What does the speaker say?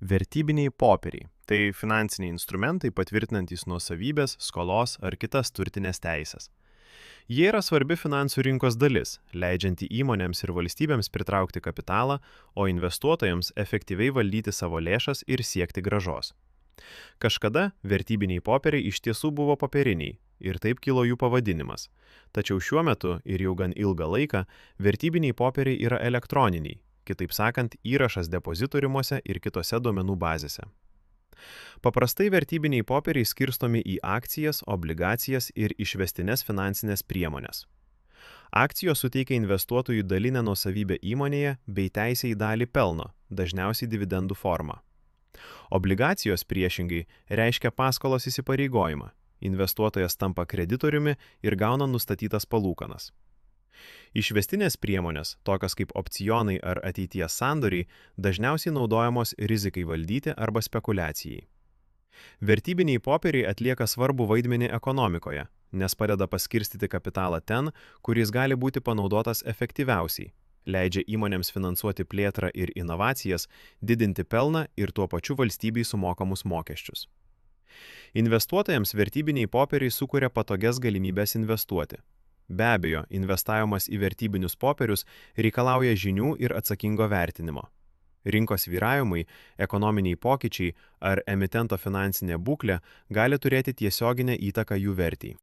Vertybiniai popieriai – tai finansiniai instrumentai patvirtinantys nuosavybės, skolos ar kitas turtinės teisės. Jie yra svarbi finansų rinkos dalis, leidžianti įmonėms ir valstybėms pritraukti kapitalą, o investuotojams efektyviai valdyti savo lėšas ir siekti grąžos. Kažkada vertybiniai popieriai iš tiesų buvo popieriniai ir taip kilo jų pavadinimas. Tačiau šiuo metu ir jau gan ilgą laiką vertybiniai popieriai yra elektroniniai, kitaip sakant, įrašas depozitoriumuose ir kitose duomenų bazėse. Paprastai vertybiniai popieriai skirstomi į akcijas, obligacijas ir išvestines finansinės priemonės. Akcijos suteikia investuotojui dalinę nuosavybę įmonėje bei teisę į dalį pelno, dažniausiai dividendų forma. Obligacijos priešingai reiškia paskolos įsipareigojimą. Investuotojas tampa kreditoriumi ir gauna nustatytas palūkanas. Išvestinės priemonės, tokios kaip opcionai ar ateities sandoriai, dažniausiai naudojamos rizikai valdyti arba spekulacijai. Vertybiniai popieriai atlieka svarbų vaidmenį ekonomikoje, nes padeda paskirstyti kapitalą ten, kur jis gali būti panaudotas efektyviausiai, leidžia įmonėms finansuoti plėtrą ir inovacijas, didinti pelną ir tuo pačiu valstybei sumokamus mokesčius. Investuotojams vertybiniai popieriai sukuria patogias galimybės investuoti. Be abejo, investavimas į vertybinius popierius reikalauja žinių ir atsakingo vertinimo. Rinkos svyravimai, ekonominiai pokyčiai ar emitento finansinė būklė gali turėti tiesioginę įtaką jų vertei.